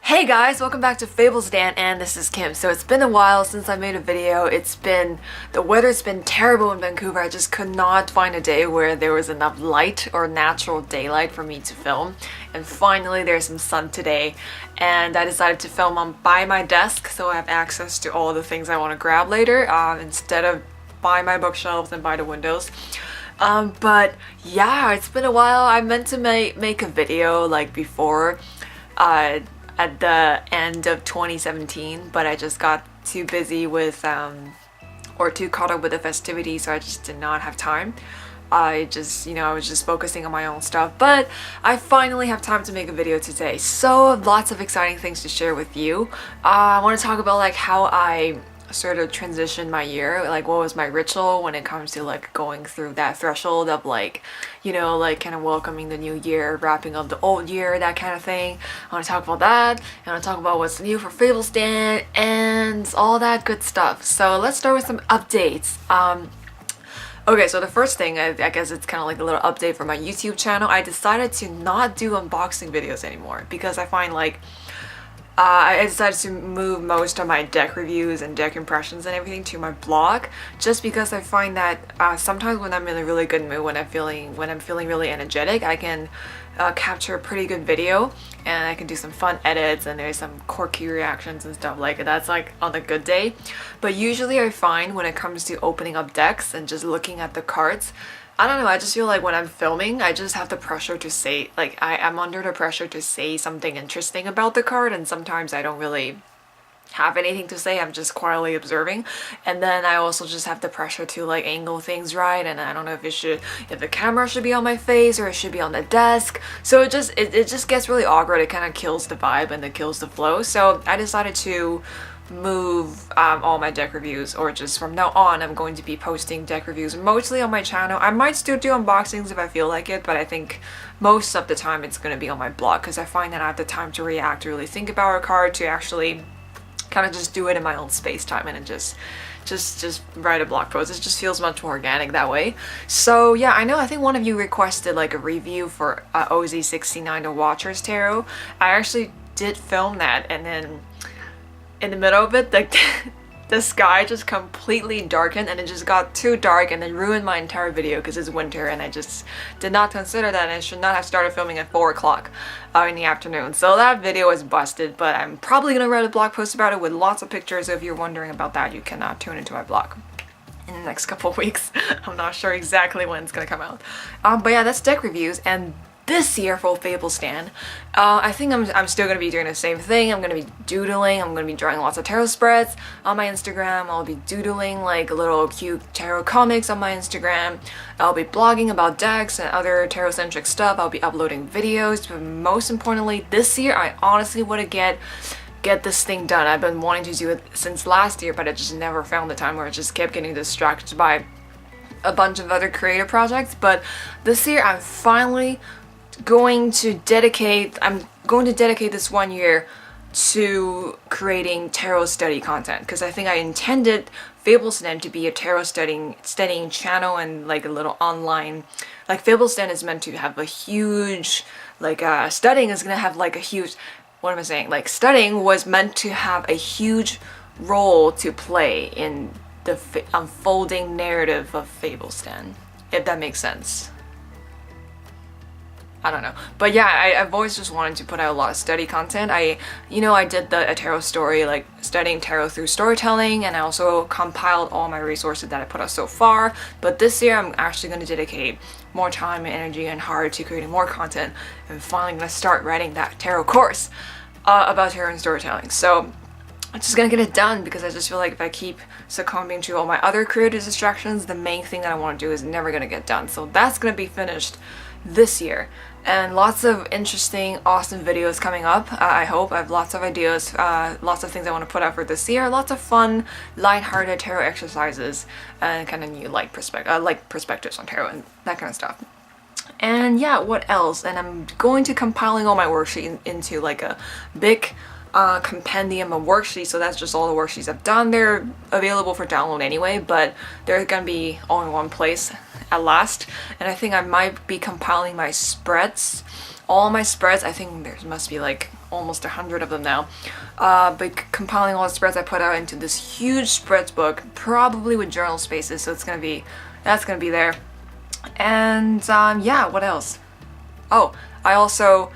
Hey guys, welcome back to Fables Den, and this is Kim. So it's been a while since I made a video. The weather's been terrible in Vancouver. I just could not find a day where there was enough light or natural daylight for me to film. And finally there's some sun today, and I decided to film by my desk so I have access to all the things I want to grab later instead of by my bookshelves and by the windows. But yeah, it's been a while. I meant to make a video like before at the end of 2017, but I just got too busy with or too caught up with the festivities, so I just did not have time. I was just focusing on my own stuff, but I finally have time to make a video today. So lots of exciting things to share with you. I want to talk about like how I sort of transitioned my year, like what was my ritual when it comes to like going through that threshold of like, you know, like kind of welcoming the new year, wrapping up the old year, that kind of thing. I want to talk about that, and I want to talk about what's new for Fables Den and all that good stuff. So let's start with some updates. Okay, so the first thing, I guess it's kind of like a little update for my YouTube channel. I decided to not do unboxing videos anymore because I find like I decided to move most of my deck reviews and deck impressions and everything to my blog, just because I find that sometimes when I'm in a really good mood, when I'm feeling really energetic, I can capture a pretty good video and I can do some fun edits and there's some quirky reactions and stuff like that. That's like on a good day. But usually I find when it comes to opening up decks and just looking at the cards, I don't know, I just feel like when I'm filming, I just have the pressure to say, like, I'm under the pressure to say something interesting about the card, and sometimes I don't really have anything to say, I'm just quietly observing. And then I also just have the pressure to like angle things right, and I don't know if the camera should be on my face or it should be on the desk. So it just gets really awkward. It kind of kills the vibe and it kills the flow. So I decided to move all my deck reviews, or just from now on I'm going to be posting deck reviews mostly on my channel. I might still do unboxings if I feel like it, but I think most of the time it's going to be on my blog because I find that I have the time to react, to really think about a card, to actually kind of just do it in my own space time and just write a blog post. It just feels much more organic that way. So yeah, I think one of you requested like a review for OZ69 The Watcher's Tarot. I actually did film that, and then in the middle of it, the sky just completely darkened and it just got too dark and it ruined my entire video because it's winter and I just did not consider that, and I should not have started filming at 4 o'clock in the afternoon. So that video is busted, but I'm probably gonna write a blog post about it with lots of pictures. So if you're wondering about that, you can tune into my blog in the next couple of weeks. I'm not sure exactly when it's gonna come out. But yeah, that's deck reviews. And this year for Fables Den, I think I'm still going to be doing the same thing. I'm going to be doodling. I'm going to be drawing lots of tarot spreads on my Instagram. I'll be doodling like little cute tarot comics on my Instagram. I'll be blogging about decks and other tarot-centric stuff. I'll be uploading videos. But most importantly, this year I honestly want to get this thing done. I've been wanting to do it since last year, but I just never found the time, where I just kept getting distracted by a bunch of other creative projects. But this year I'm finally going to dedicate this 1 year to creating tarot study content, because I think I intended Fables Den to be a tarot studying channel and like a little online, like Fables Den is meant to have a huge, like studying is gonna have like a huge, what am I saying, like studying was meant to have a huge role to play in the unfolding narrative of Fables Den, if that makes sense. I don't know, but yeah, I've always just wanted to put out a lot of study content. I did a tarot story, like studying tarot through storytelling, and I also compiled all my resources that I put out so far. But this year I'm actually going to dedicate more time and energy and heart to creating more content, and finally going to start writing that tarot course about tarot and storytelling. So I'm just gonna get it done, because I just feel like if I keep succumbing to all my other creative distractions, the main thing that I want to do is never gonna get done. So that's gonna be finished this year, and lots of interesting, awesome videos coming up. I hope I have lots of ideas, lots of things I want to put out for this year, lots of fun, light-hearted tarot exercises, and kind of new perspectives on tarot and that kind of stuff. And yeah, what else? And I'm going to compiling all my worksheets into like a big compendium of worksheets. So that's just all the worksheets I've done. They're available for download anyway, but they're gonna be all in one place at last. And I think I might be compiling my spreads, all my spreads. I think there must be like almost 100 of them now. But compiling all the spreads I put out into this huge spreads book, probably with journal spaces, so that's gonna be there. And yeah, what else? Oh, I also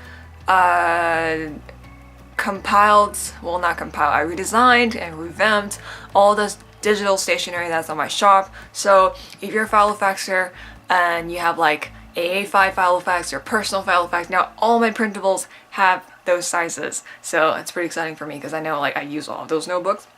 compiled, well, not compiled, I redesigned and revamped all the digital stationery that's on my shop. So if you're a Filofaxer and you have like A5 Filofax or Personal Filofax, now all my printables have those sizes. So it's pretty exciting for me because I know like I use all of those notebooks.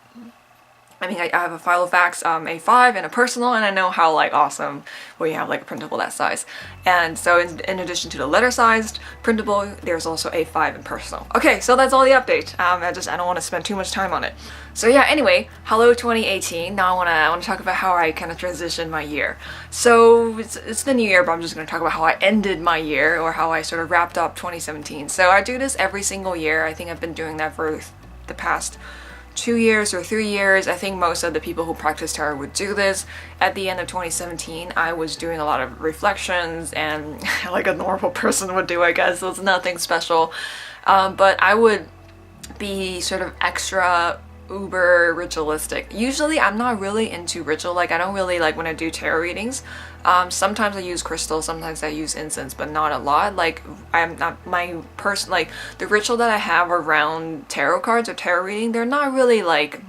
I mean, I have a Filofax A5 and a Personal, and I know how like awesome when you have like a printable that size. And so in addition to the letter-sized printable, there's also A5 and Personal. Okay, so that's all the update. I don't want to spend too much time on it. So yeah, anyway, hello 2018. Now I want to talk about how I kind of transitioned my year. So it's the new year, but I'm just going to talk about how I ended my year, or how I sort of wrapped up 2017. So I do this every single year. I think I've been doing that for the past 2 years or 3 years. I think most of the people who practice tarot would do this. At the end of 2017, I was doing a lot of reflections and like a normal person would do, I guess. So it's nothing special. But I would be sort of extra uber ritualistic. Usually I'm not really into ritual, like I don't really like when I do tarot readings. Sometimes I use crystals, sometimes I use incense, but not a lot. Like I'm not my person, like the ritual that I have around tarot cards or tarot reading, they're not really like,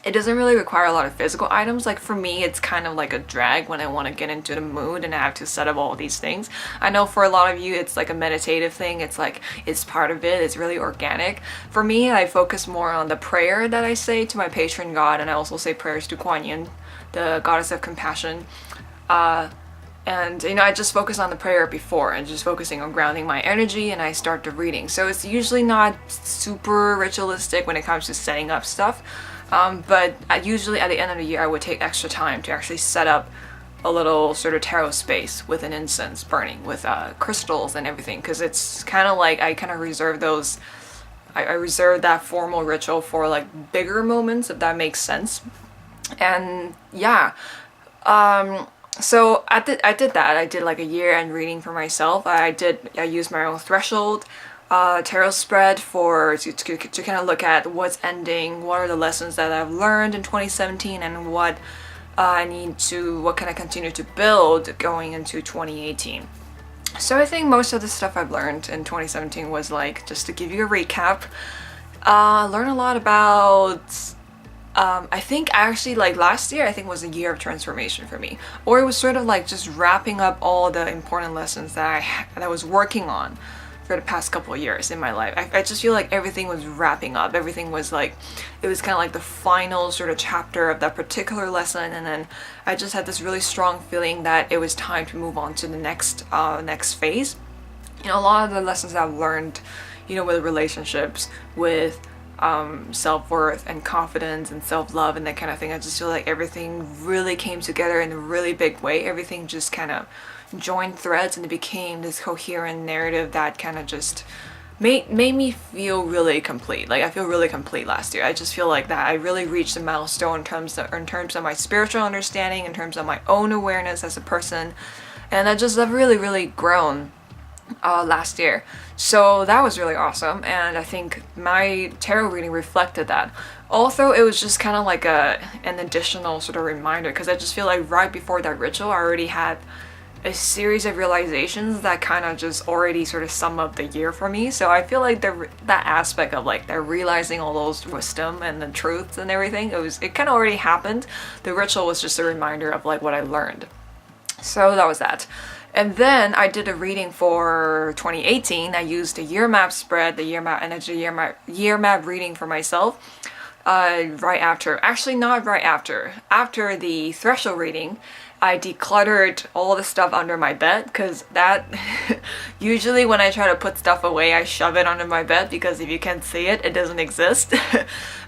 it doesn't really require a lot of physical items. Like for me, it's kind of like a drag when I want to get into the mood and I have to set up all these things. I know for a lot of you, it's like a meditative thing. It's like, it's part of it. It's really organic. For me, I focus more on the prayer that I say to my patron god, and I also say prayers to Kuan Yin, the goddess of compassion. And you know, I just focus on the prayer before and just focusing on grounding my energy, and I start the reading. So it's usually not super ritualistic when it comes to setting up stuff. But usually at the end of the year, I would take extra time to actually set up a little sort of tarot space with an incense burning, with crystals and everything, because it's kind of like I kind of reserve those. I reserve that formal ritual for like bigger moments, if that makes sense. And yeah, so I did that. I did like a year-end reading for myself. I used my own threshold tarot spread to kind of look at what's ending, what are the lessons that I've learned in 2017, and what what can I continue to build going into 2018. So I think most of the stuff I've learned in 2017 was like, just to give you a recap, learn a lot about I think actually like last year I think was a year of transformation for me, or it was sort of like just wrapping up all the important lessons that I was working on for the past couple of years in my life. I just feel like everything was wrapping up. Everything was like, it was kind of like the final sort of chapter of that particular lesson, and then I just had this really strong feeling that it was time to move on to the next phase. You know, a lot of the lessons that I've learned, you know, with relationships, with self-worth and confidence and self-love and that kind of thing, I just feel like everything really came together in a really big way. Everything just kind of joined threads and it became this coherent narrative that kind of just made me feel really complete. Like I feel really complete last year. I just feel like that I really reached a milestone in terms of my spiritual understanding, in terms of my own awareness as a person, and I've really grown last year. So that was really awesome, and I think my tarot reading reflected that. Also, it was just kind of like an additional sort of reminder, because I just feel like right before that ritual I already had a series of realizations that kind of just already sort of sum up the year for me. So I feel like that aspect of like the realizing all those wisdom and the truths and everything, it kind of already happened. The ritual was just a reminder of like what I learned. So that was that. And then I did a reading for 2018. I used a year map spread, the year map, and it's a year map reading for myself. Right after, actually not right after the threshold reading, I decluttered all the stuff under my bed, because that usually when I try to put stuff away, I shove it under my bed, because if you can't see it, it doesn't exist.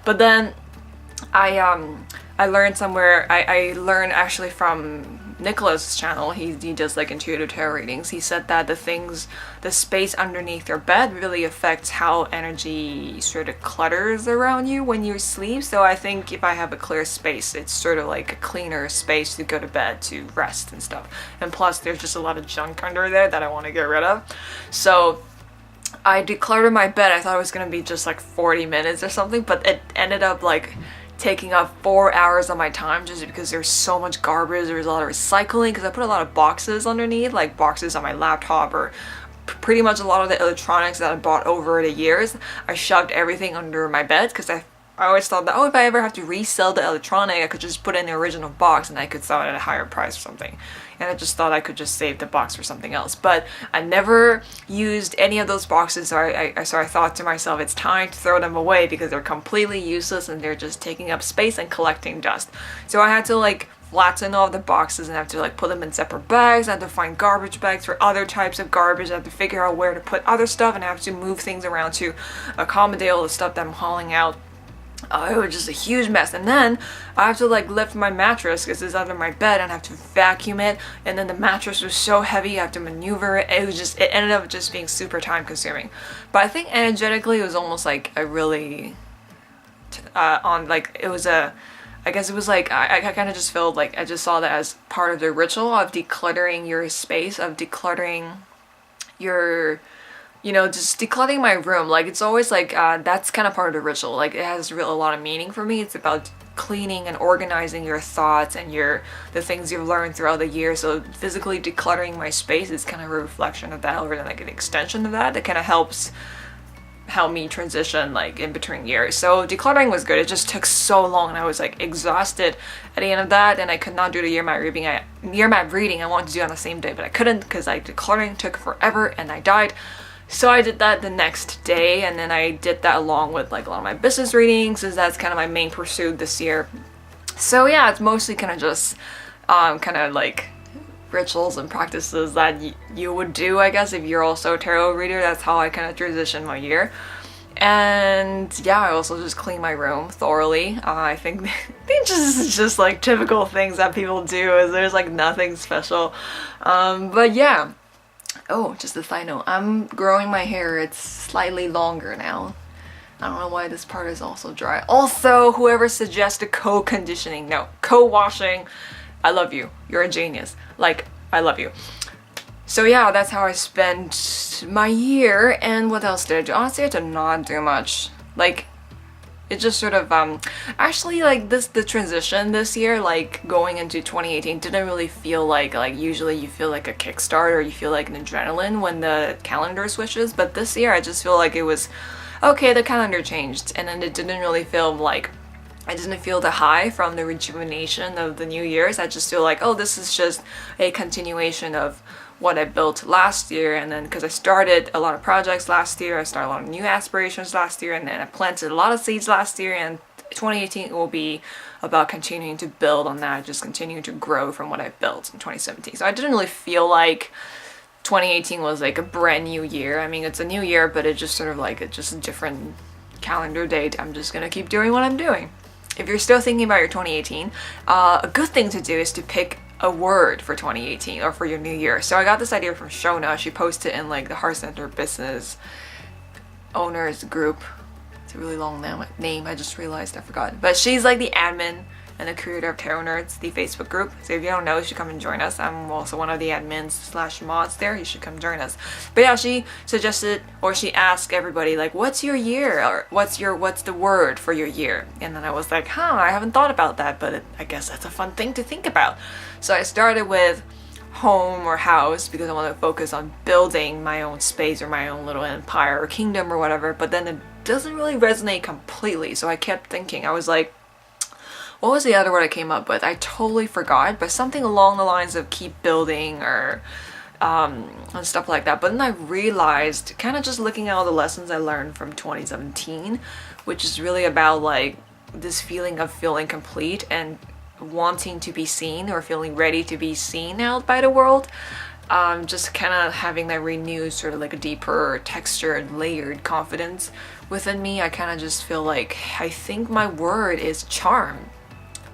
But then I learned somewhere, I learned actually from Nicholas' channel, he does like intuitive tarot readings. He said that the space underneath your bed really affects how energy sort of clutters around you when you sleep. So I think if I have a clear space, it's sort of like a cleaner space to go to bed, to rest and stuff. And plus there's just a lot of junk under there that I want to get rid of. So I decluttered my bed. I thought it was gonna be just like 40 minutes or something, but it ended up like taking up 4 hours of my time just because there's so much garbage. There's a lot of recycling because I put a lot of boxes underneath, like boxes on my laptop or pretty much a lot of the electronics that I bought over the years. I shoved everything under my bed because I always thought that, oh, if I ever have to resell the electronic, I could just put it in the original box and I could sell it at a higher price or something. And I just thought I could just save the box for something else. But I never used any of those boxes, so I thought to myself, it's time to throw them away because they're completely useless and they're just taking up space and collecting dust. So I had to like flatten all the boxes and have to like put them in separate bags. I had to find garbage bags for other types of garbage. I had to figure out where to put other stuff and I have to move things around to accommodate all the stuff that I'm hauling out. It was just a huge mess, and then I have to like lift my mattress because it's under my bed and I have to vacuum it, and then the mattress was so heavy I have to maneuver it. It ended up just being super time consuming. But I think energetically it was almost like a really I guess it was like I kind of just felt like I just saw that as part of the ritual of decluttering your space, of decluttering your, you know, just decluttering my room. Like it's always like that's kind of part of the ritual. Like it has a lot of meaning for me. It's about cleaning and organizing your thoughts and the things you've learned throughout the year. So physically decluttering my space is kind of a reflection of that, or like an extension of that. That kind of helps me transition like in between years. So decluttering was good. It just took so long and I was like exhausted at the end of that, and I could not do the year map reading. I wanted to do it on the same day, but I couldn't because like decluttering took forever and I died. So I did that the next day, and then I did that along with like a lot of my business readings, because that's kind of my main pursuit this year. So yeah, it's mostly kind of just kind of like rituals and practices that you would do, I guess, if you're also a tarot reader. That's how I kind of transition my year. And yeah, I also just clean my room thoroughly. I think just like typical things that people do, is there's like nothing special. But yeah. Oh, just a side note, I'm growing my hair. It's slightly longer now. I don't know why this part is also dry. Also, whoever suggested co-conditioning, no, co-washing, I love you. You're a genius. Like, I love you. So yeah, that's how I spent my year. And what else did I do? Honestly, I did not do much. Like, it just sort of, actually, like, the transition this year, like, going into 2018, didn't really feel like usually you feel like a kickstart or you feel like an adrenaline when the calendar switches, but this year I just feel like it was, okay, the calendar changed, and then it didn't really feel like, I didn't feel the high from the rejuvenation of the New Year's. I just feel like, oh, this is just a continuation of what I built last year. And then because I started a lot of projects last year, I started a lot of new aspirations last year, and then I planted a lot of seeds last year, and 2018 will be about continuing to build on that, just continuing to grow from what I built in 2017. So I didn't really feel like 2018 was like a brand new year. I mean, it's a new year, but it's just sort of like it's just a different calendar date. I'm just gonna keep doing what I'm doing. If you're still thinking about your 2018, a good thing to do is to pick a word for 2018 or for your new year. So I got this idea from Shona. She posted in like the Heart Center Business Owners group. It's a really long name. I just realized I forgot. But she's like the admin and the creator of Tarot Nerds, the Facebook group. So if you don't know, you should come and join us. I'm also one of the admins / mods there. You should come join us. But yeah, she suggested, or she asked everybody, like, what's your year? Or what's the word for your year? And then I was like, I haven't thought about that, but I guess that's a fun thing to think about. So I started with home or house because I want to focus on building my own space or my own little empire or kingdom or whatever. But then it doesn't really resonate completely. So I kept thinking, I was like, what was the other word I came up with? I totally forgot, but something along the lines of keep building or and stuff like that. But then I realized, kind of just looking at all the lessons I learned from 2017, which is really about like this feeling of feeling complete and wanting to be seen or feeling ready to be seen out by the world. Just kind of having that renewed sort of like a deeper textured, layered confidence within me. I kind of just feel like, I think my word is charm.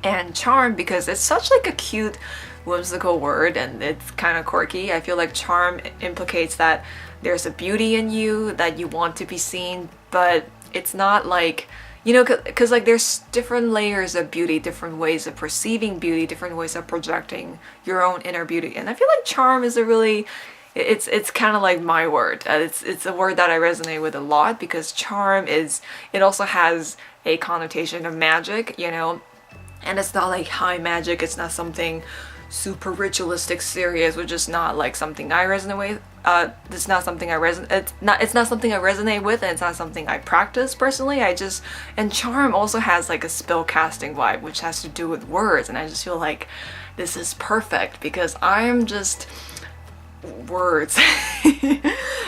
And charm, because it's such like a cute, whimsical word and it's kind of quirky. I feel like charm implicates that there's a beauty in you, that you want to be seen, but it's not like, you know, because like there's different layers of beauty, different ways of perceiving beauty, different ways of projecting your own inner beauty. And I feel like charm is a really it's kind of like my word. It's a word that I resonate with a lot because charm is, it also has a connotation of magic, you know, and it's not like high magic. It's not something super ritualistic, serious, which is not like something I resonate with. It's not something I resonate with, and it's not something I practice personally. And charm also has like a spell casting vibe, which has to do with words, and I just feel like this is perfect because I'm just words.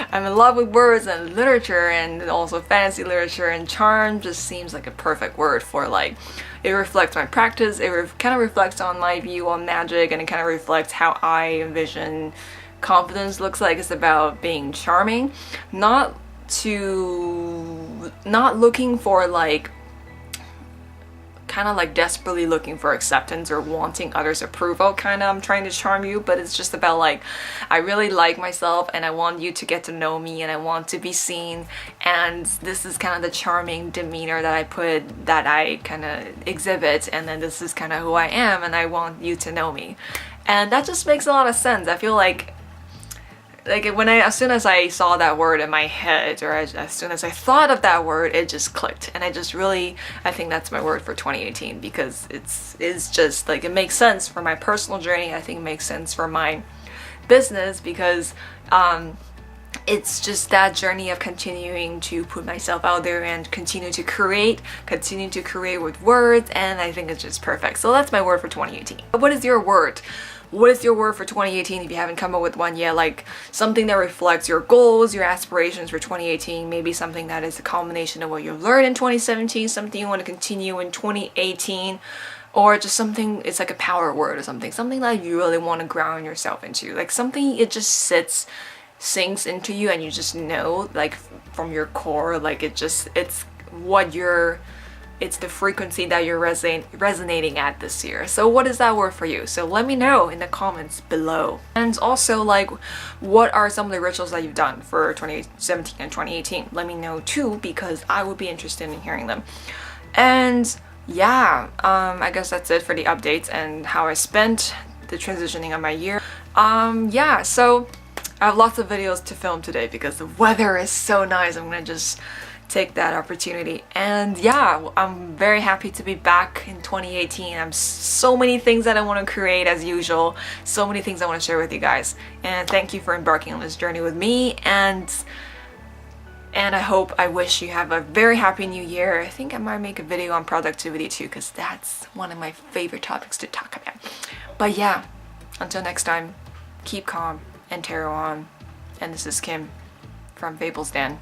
I'm in love with words and literature, and also fantasy literature, and charm just seems like a perfect word for like, it reflects my practice, kind of reflects on my view on magic, and it kind of reflects how I envision confidence looks like. It's about being charming, not looking for like, kind of like desperately looking for acceptance or wanting others' approval, kind of I'm trying to charm you, but it's just about like, I really like myself and I want you to get to know me and I want to be seen, and this is kind of the charming demeanor that I kind of exhibit, and then this is kind of who I am and I want you to know me. And that just makes a lot of sense. I feel like as soon as I saw that word in my head, or as soon as I thought of that word, it just clicked. And I think that's my word for 2018 because it's just like, it makes sense for my personal journey. I think it makes sense for my business because it's just that journey of continuing to put myself out there and continue to create with words, and I think it's just perfect. So that's my word for 2018. What is your word? What is your word for 2018 if you haven't come up with one yet? Like something that reflects your goals, your aspirations for 2018, maybe something that is a combination of what you learned in 2017, something you want to continue in 2018, or just something, it's like a power word or something that you really want to ground yourself into. Like something, it just sinks into you and you just know, like from your core, like it's the frequency that you're resonating at this year. So what is that word for you? So let me know in the comments below. And also, like, what are some of the rituals that you've done for 2017 and 2018? Let me know too, because I would be interested in hearing them. And yeah, I guess that's it for the updates and how I spent the transitioning of my year. Yeah, so I have lots of videos to film today because the weather is so nice. I'm gonna just take that opportunity, and yeah, I'm very happy to be back in 2018. I have so many things that I want to create as usual, so many things I want to share with you guys, and thank you for embarking on this journey with me, and I wish you have a very happy new year. I think I might make a video on productivity too, because that's one of my favorite topics to talk about. But yeah, until next time, keep calm and tarot on, and this is Kim from Fables Den.